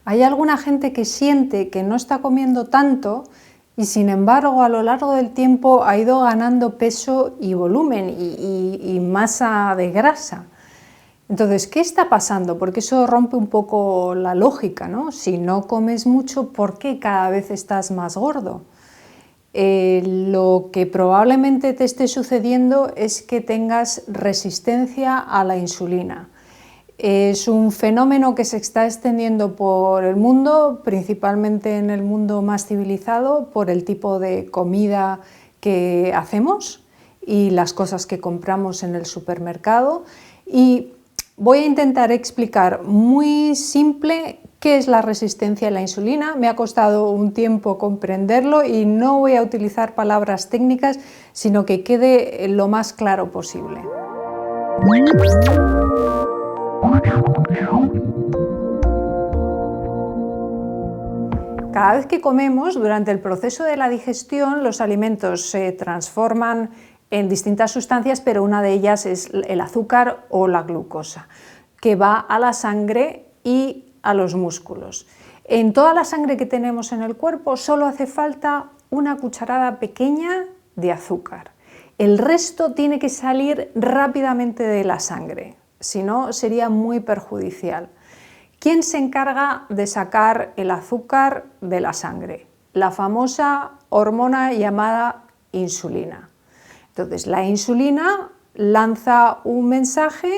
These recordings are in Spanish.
Hay alguna gente que siente que no está comiendo tanto y sin embargo a lo largo del tiempo ha ido ganando peso y volumen y masa de grasa. Entonces, ¿qué está pasando? Porque eso rompe un poco la lógica, ¿no? Si no comes mucho, ¿por qué cada vez estás más gordo? Lo que probablemente te esté sucediendo es que tengas resistencia a la insulina. Es un fenómeno que se está extendiendo por el mundo, principalmente en el mundo más civilizado, por el tipo de comida que hacemos y las cosas que compramos en el supermercado. Y voy a intentar explicar muy simple qué es la resistencia a la insulina. Me ha costado un tiempo comprenderlo y no voy a utilizar palabras técnicas, sino que quede lo más claro posible. Cada vez que comemos, durante el proceso de la digestión, los alimentos se transforman en distintas sustancias, pero una de ellas es el azúcar o la glucosa, que va a la sangre y a los músculos. En toda la sangre que tenemos en el cuerpo solo hace falta una cucharada pequeña de azúcar. El resto tiene que salir rápidamente de la sangre, si no sería muy perjudicial. ¿Quién se encarga de sacar el azúcar de la sangre? La famosa hormona llamada insulina. Entonces, la insulina lanza un mensaje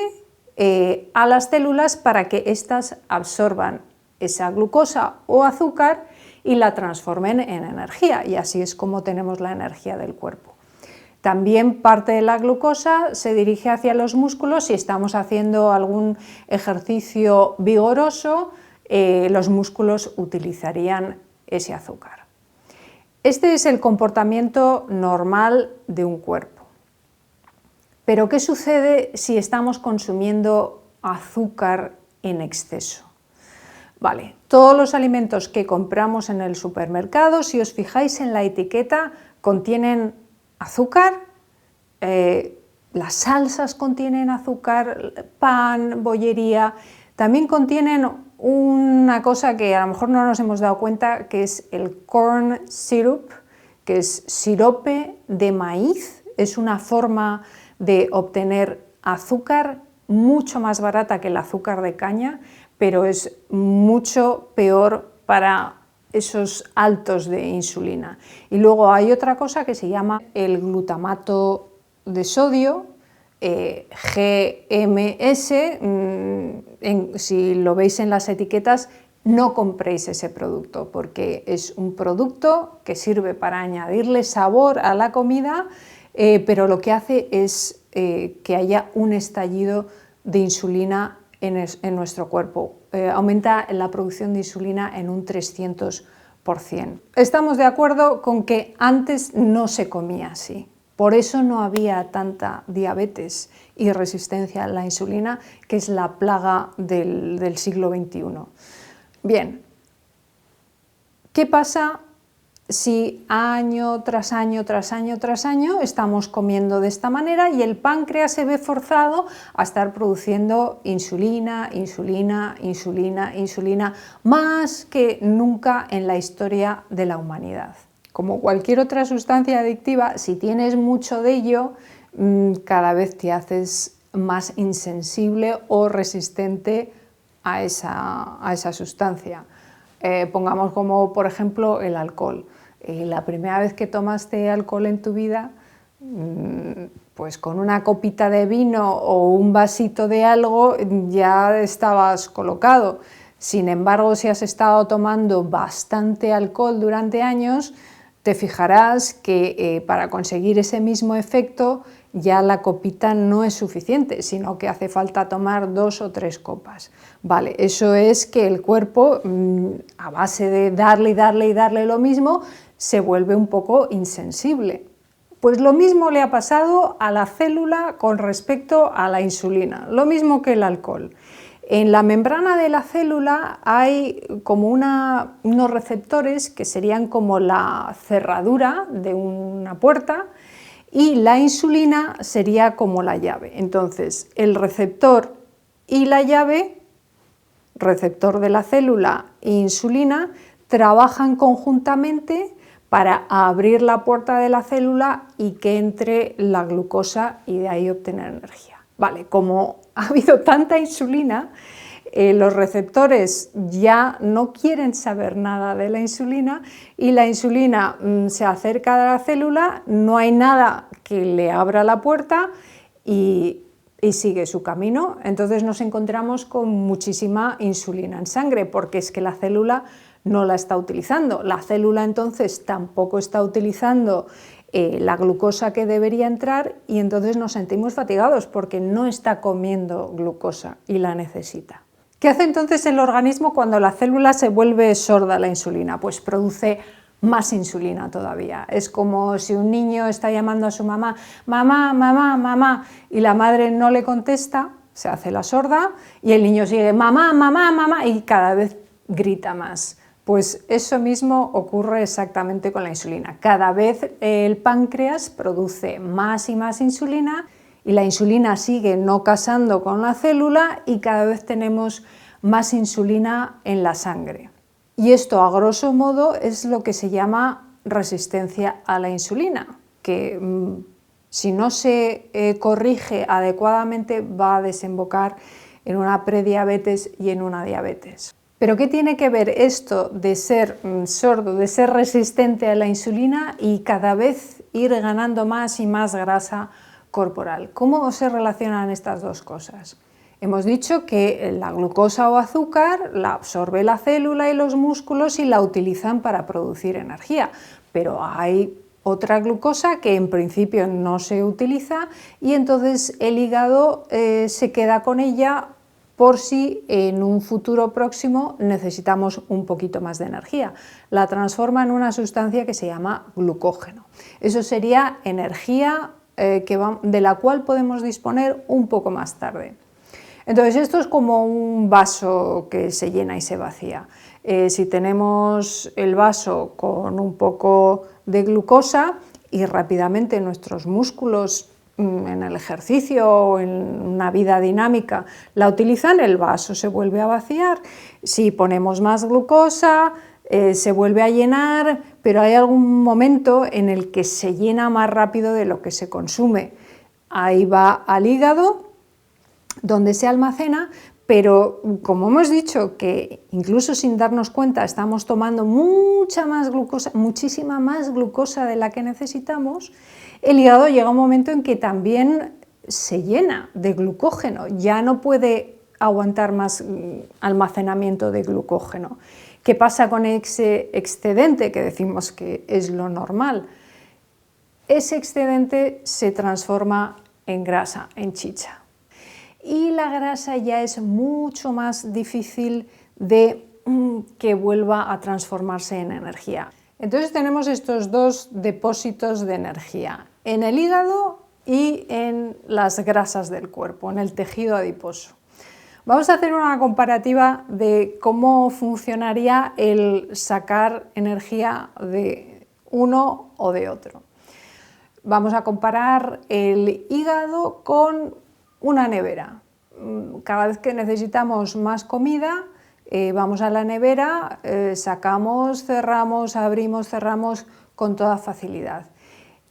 a las células para que éstas absorban esa glucosa o azúcar y la transformen en energía, y así es como tenemos la energía del cuerpo. También parte de la glucosa se dirige hacia los músculos. Si estamos haciendo algún ejercicio vigoroso, los músculos utilizarían ese azúcar. Este es el comportamiento normal de un cuerpo. Pero ¿qué sucede si estamos consumiendo azúcar en exceso? Vale, todos los alimentos que compramos en el supermercado, si os fijáis en la etiqueta, contienen azúcar, las salsas contienen azúcar, pan, bollería, también contienen una cosa que a lo mejor no nos hemos dado cuenta, que es el corn syrup, que es sirope de maíz. Es una forma de obtener azúcar mucho más barata que el azúcar de caña, pero es mucho peor para esos altos de insulina. Y luego hay otra cosa que se llama el glutamato de sodio, GMS. Si lo veis en las etiquetas, no compréis ese producto, porque es un producto que sirve para añadirle sabor a la comida, pero lo que hace es que haya un estallido de insulina en nuestro cuerpo. Aumenta la producción de insulina en un 300%. Estamos de acuerdo con que antes no se comía así. Por eso no había tanta diabetes y resistencia a la insulina, que es la plaga del siglo XXI. Bien, ¿qué pasa si año tras año tras año tras año estamos comiendo de esta manera y el páncreas se ve forzado a estar produciendo insulina, insulina, insulina, insulina, más que nunca en la historia de la humanidad? Como cualquier otra sustancia adictiva, si tienes mucho de ello, cada vez te haces más insensible o resistente a esa sustancia. Pongamos como por ejemplo el alcohol. La primera vez que tomaste alcohol en tu vida, pues con una copita de vino o un vasito de algo ya estabas colocado. Sin embargo, si has estado tomando bastante alcohol durante años, te fijarás que para conseguir ese mismo efecto ya la copita no es suficiente, sino que hace falta tomar 2 o 3 copas. Vale, eso es que el cuerpo, a base de darle y darle y darle lo mismo, se vuelve un poco insensible. Pues lo mismo le ha pasado a la célula con respecto a la insulina, lo mismo que el alcohol. En la membrana de la célula hay como unos receptores que serían como la cerradura de una puerta, y la insulina sería como la llave. Entonces, el receptor y la llave receptor de la célula e insulina, trabajan conjuntamente para abrir la puerta de la célula y que entre la glucosa y de ahí obtener energía. Vale, como ha habido tanta insulina, los receptores ya no quieren saber nada de la insulina y la insulina se acerca a la célula, no hay nada que le abra la puerta y sigue su camino. Entonces nos encontramos con muchísima insulina en sangre porque es que la célula no la está utilizando. La célula entonces tampoco está utilizando la glucosa que debería entrar y entonces nos sentimos fatigados porque no está comiendo glucosa y la necesita. ¿Qué hace entonces el organismo cuando la célula se vuelve sorda a la insulina? Pues produce más insulina todavía. Es como si un niño está llamando a su mamá, mamá, mamá, mamá, y la madre no le contesta, se hace la sorda y el niño sigue, mamá, mamá, mamá, y cada vez grita más. Pues eso mismo ocurre exactamente con la insulina. Cada vez el páncreas produce más y más insulina y la insulina sigue no casando con la célula y cada vez tenemos más insulina en la sangre. Y esto, a grosso modo, es lo que se llama resistencia a la insulina, que si no se corrige adecuadamente va a desembocar en una prediabetes y en una diabetes. ¿Pero qué tiene que ver esto de ser sordo, de ser resistente a la insulina y cada vez ir ganando más y más grasa corporal? ¿Cómo se relacionan estas dos cosas? Hemos dicho que la glucosa o azúcar la absorbe la célula y los músculos y la utilizan para producir energía, pero hay otra glucosa que en principio no se utiliza y entonces el hígado se queda con ella por si en un futuro próximo necesitamos un poquito más de energía. La transforma en una sustancia que se llama glucógeno. Eso sería energía de la cual podemos disponer un poco más tarde. Entonces esto es como un vaso que se llena y se vacía. Si tenemos el vaso con un poco de glucosa y rápidamente nuestros músculos en el ejercicio o en una vida dinámica la utilizan, el vaso se vuelve a vaciar. Si ponemos más glucosa, se vuelve a llenar, pero hay algún momento en el que se llena más rápido de lo que se consume. Ahí va al hígado, donde se almacena, pero como hemos dicho que incluso sin darnos cuenta estamos tomando muchísima más glucosa de la que necesitamos, el hígado llega un momento en que también se llena de glucógeno, ya no puede aguantar más almacenamiento de glucógeno. ¿Qué pasa con ese excedente que decimos que es lo normal? Ese excedente se transforma en grasa, en chicha. Y la grasa ya es mucho más difícil de que vuelva a transformarse en energía. Entonces tenemos estos dos depósitos de energía, en el hígado y en las grasas del cuerpo, en el tejido adiposo. Vamos a hacer una comparativa de cómo funcionaría el sacar energía de uno o de otro. Vamos a comparar el hígado con una nevera. Cada vez que necesitamos más comida, vamos a la nevera, sacamos, cerramos, abrimos, cerramos con toda facilidad.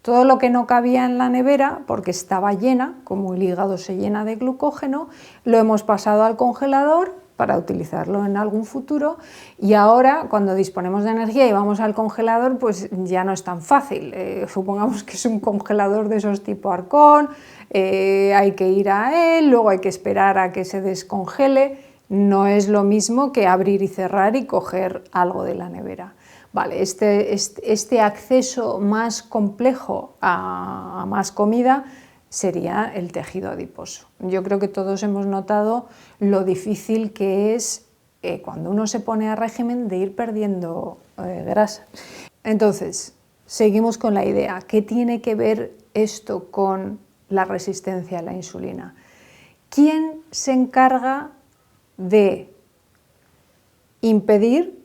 Todo lo que no cabía en la nevera, porque estaba llena, como el hígado se llena de glucógeno, lo hemos pasado al congelador para utilizarlo en algún futuro y ahora cuando disponemos de energía y vamos al congelador pues ya no es tan fácil. Supongamos que es un congelador de esos tipo Arcón, hay que ir a él, luego hay que esperar a que se descongele, no es lo mismo que abrir y cerrar y coger algo de la nevera. Vale, este acceso más complejo a más comida sería el tejido adiposo. Yo creo que todos hemos notado lo difícil que es cuando uno se pone a régimen de ir perdiendo grasa. Entonces, seguimos con la idea. ¿Qué tiene que ver esto con la resistencia a la insulina? ¿Quién se encarga de impedir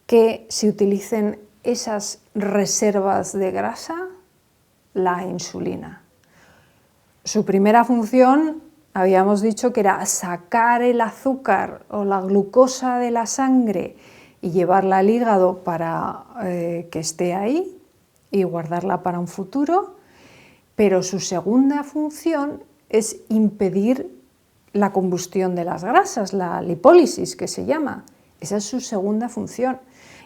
que se utilicen esas reservas de grasa? La insulina. Su primera función habíamos dicho que era sacar el azúcar o la glucosa de la sangre y llevarla al hígado para que esté ahí y guardarla para un futuro, pero su segunda función es impedir la combustión de las grasas, la lipólisis que se llama. Esa es su segunda función.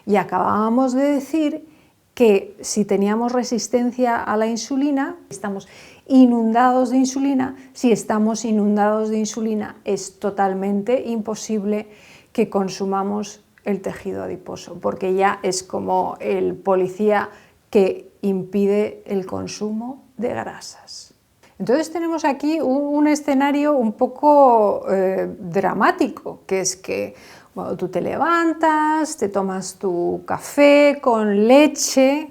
Y acabábamos de decir que si teníamos resistencia a la insulina, estamos inundados de insulina. Si estamos inundados de insulina, es totalmente imposible que consumamos el tejido adiposo, porque ya es como el policía que impide el consumo de grasas. Entonces tenemos aquí un escenario un poco dramático, que es que bueno, tú te levantas, te tomas tu café con leche,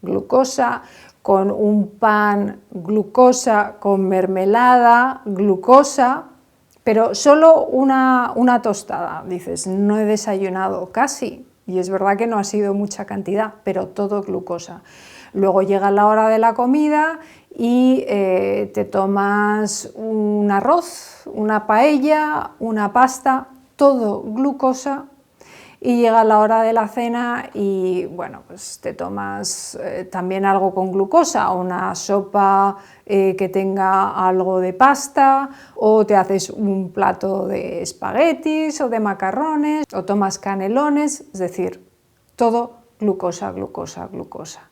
glucosa, con un pan, glucosa, con mermelada, glucosa, pero solo una tostada. Dices, no he desayunado casi, y es verdad que no ha sido mucha cantidad, pero todo glucosa. Luego llega la hora de la comida y te tomas un arroz, una paella, una pasta, todo glucosa, y llega la hora de la cena y bueno, pues te tomas también algo con glucosa, una sopa que tenga algo de pasta, o te haces un plato de espaguetis o de macarrones, o tomas canelones, es decir, todo glucosa, glucosa, glucosa.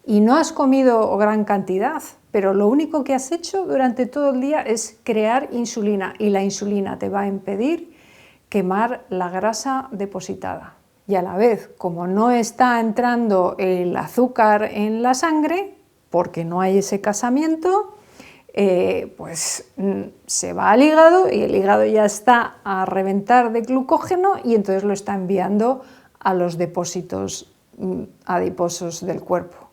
Y no has comido gran cantidad, pero lo único que has hecho durante todo el día es crear insulina, y la insulina te va a impedir quemar la grasa depositada. Y a la vez, como no está entrando el azúcar en la sangre, porque no hay ese casamiento, pues se va al hígado y el hígado ya está a reventar de glucógeno y entonces lo está enviando a los depósitos adiposos del cuerpo.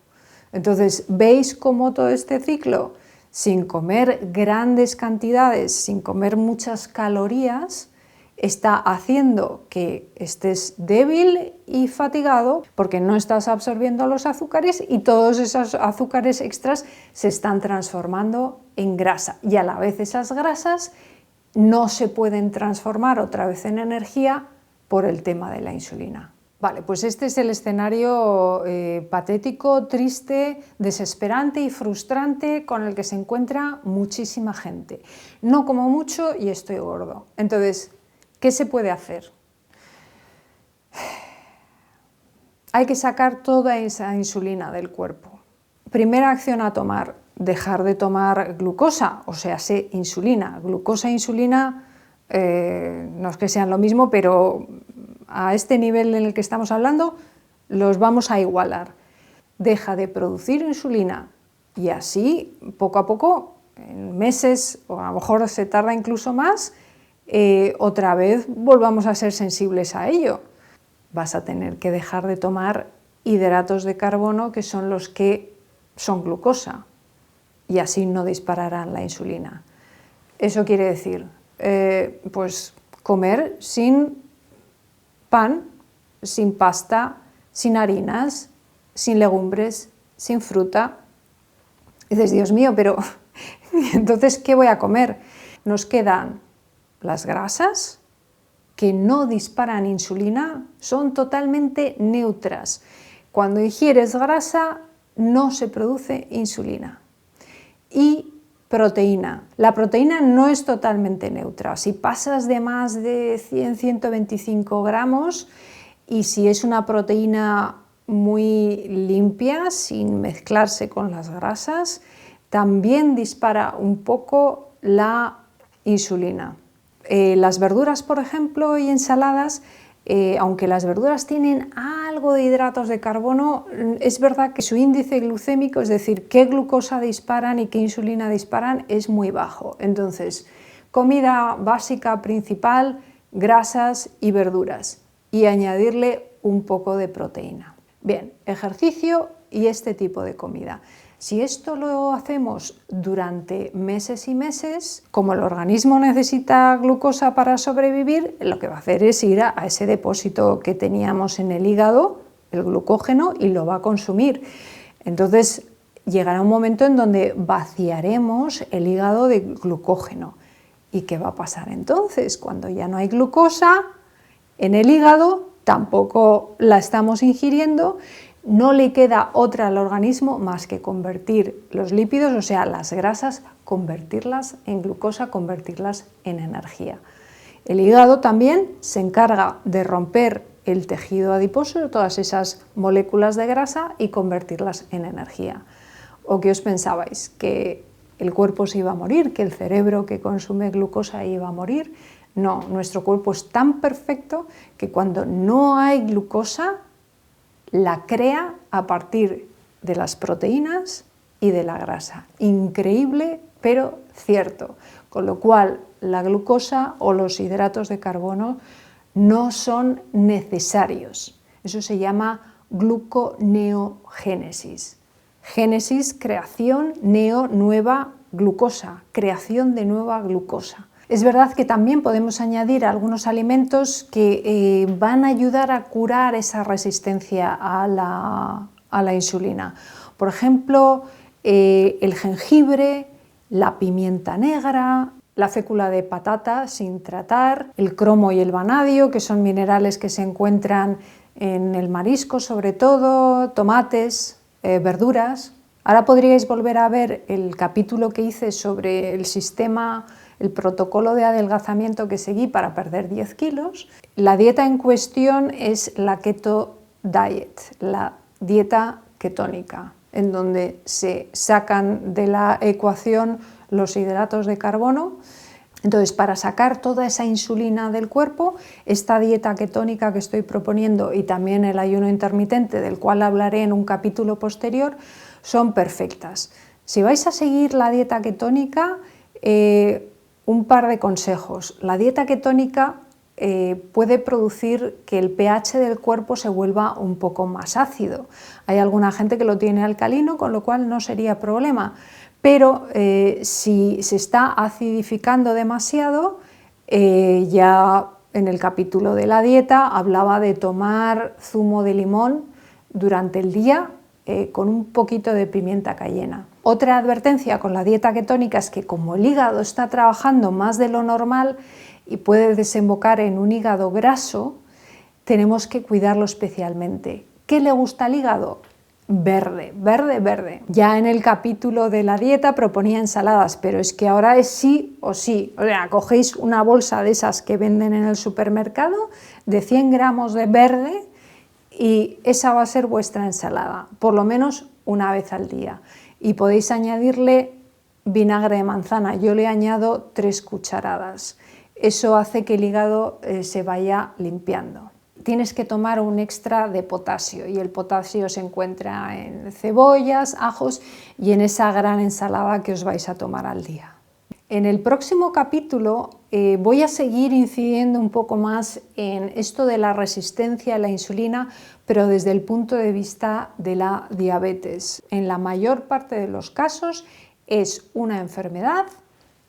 Entonces, ¿veis cómo todo este ciclo, sin comer grandes cantidades, sin comer muchas calorías, está haciendo que estés débil y fatigado porque no estás absorbiendo los azúcares y todos esos azúcares extras se están transformando en grasa, y a la vez esas grasas no se pueden transformar otra vez en energía por el tema de la insulina? Vale, pues este es el escenario patético, triste, desesperante y frustrante con el que se encuentra muchísima gente. No como mucho y estoy gordo. Entonces, ¿qué se puede hacer? Hay que sacar toda esa insulina del cuerpo. Primera acción a tomar, dejar de tomar glucosa, o sea, insulina. Glucosa e insulina no es que sean lo mismo, pero a este nivel en el que estamos hablando los vamos a igualar. Deja de producir insulina y así, poco a poco, en meses, o a lo mejor se tarda incluso más, otra vez volvamos a ser sensibles a ello. Vas a tener que dejar de tomar hidratos de carbono, que son los que son glucosa, y así no dispararán la insulina. Eso quiere decir, pues comer sin pan, sin pasta, sin harinas, sin legumbres, sin fruta. Y dices, Dios mío, pero entonces, ¿qué voy a comer? Nos quedan las grasas, que no disparan insulina, son totalmente neutras. Cuando ingieres grasa, no se produce insulina. Y proteína. La proteína no es totalmente neutra. Si pasas de más de 100-125 gramos, y si es una proteína muy limpia, sin mezclarse con las grasas, también dispara un poco la insulina. Las verduras, por ejemplo, y ensaladas, aunque las verduras tienen algo de hidratos de carbono, es verdad que su índice glucémico, es decir, qué glucosa disparan y qué insulina disparan, es muy bajo. Entonces, comida básica principal, grasas y verduras, y añadirle un poco de proteína. Bien, ejercicio y este tipo de comida. Si esto lo hacemos durante meses y meses, como el organismo necesita glucosa para sobrevivir, lo que va a hacer es ir a ese depósito que teníamos en el hígado, el glucógeno, y lo va a consumir. Entonces llegará un momento en donde vaciaremos el hígado de glucógeno ¿Y qué va a pasar entonces? Cuando ya no hay glucosa en el hígado, tampoco la estamos ingiriendo, no le queda otra al organismo más que convertir los lípidos, o sea, las grasas, convertirlas en glucosa, convertirlas en energía. El hígado también se encarga de romper el tejido adiposo, todas esas moléculas de grasa, y convertirlas en energía. ¿O qué os pensabais? ¿Que el cuerpo se iba a morir? ¿Que el cerebro que consume glucosa iba a morir? No, nuestro cuerpo es tan perfecto que cuando no hay glucosa, la crea a partir de las proteínas y de la grasa. Increíble, pero cierto. Con lo cual, la glucosa o los hidratos de carbono no son necesarios. Eso se llama gluconeogénesis. Génesis, creación, neo, nueva, glucosa, creación de nueva glucosa. Es verdad que también podemos añadir algunos alimentos que van a ayudar a curar esa resistencia a la insulina. Por ejemplo, el jengibre, la pimienta negra, la fécula de patata sin tratar, el cromo y el vanadio, que son minerales que se encuentran en el marisco sobre todo, tomates, verduras. Ahora podríais volver a ver el capítulo que hice sobre el sistema, el protocolo de adelgazamiento que seguí para perder 10 kilos. La dieta en cuestión es la Keto Diet, la dieta ketónica, en donde se sacan de la ecuación los hidratos de carbono. Entonces, para sacar toda esa insulina del cuerpo, esta dieta ketónica que estoy proponiendo y también el ayuno intermitente, del cual hablaré en un capítulo posterior, son perfectas. Si vais a seguir la dieta ketónica, un par de consejos. La dieta ketónica puede producir que el pH del cuerpo se vuelva un poco más ácido. Hay alguna gente que lo tiene alcalino, con lo cual no sería problema. Pero si se está acidificando demasiado, ya en el capítulo de la dieta hablaba de tomar zumo de limón durante el día con un poquito de pimienta cayena. Otra advertencia con la dieta ketónica es que como el hígado está trabajando más de lo normal y puede desembocar en un hígado graso, tenemos que cuidarlo especialmente. ¿Qué le gusta al hígado? Verde, verde, verde. Ya en el capítulo de la dieta proponía ensaladas, pero es que ahora es sí o sí. O sea, cogéis una bolsa de esas que venden en el supermercado de 100 gramos de verde y esa va a ser vuestra ensalada, por lo menos una vez al día. Y podéis añadirle vinagre de manzana. Yo le añado 3 cucharadas. Eso hace que el hígado se vaya limpiando. Tienes que tomar un extra de potasio y el potasio se encuentra en cebollas, ajos y en esa gran ensalada que os vais a tomar al día. En el próximo capítulo voy a seguir incidiendo un poco más en esto de la resistencia a la insulina, pero desde el punto de vista de la diabetes. En la mayor parte de los casos es una enfermedad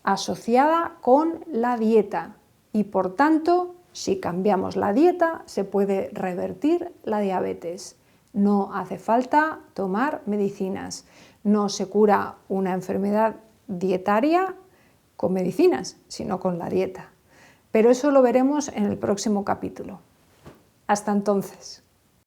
asociada con la dieta y por tanto, si cambiamos la dieta, se puede revertir la diabetes. No hace falta tomar medicinas. No se cura una enfermedad dietaria con medicinas, sino con la dieta. Pero eso lo veremos en el próximo capítulo. Hasta entonces.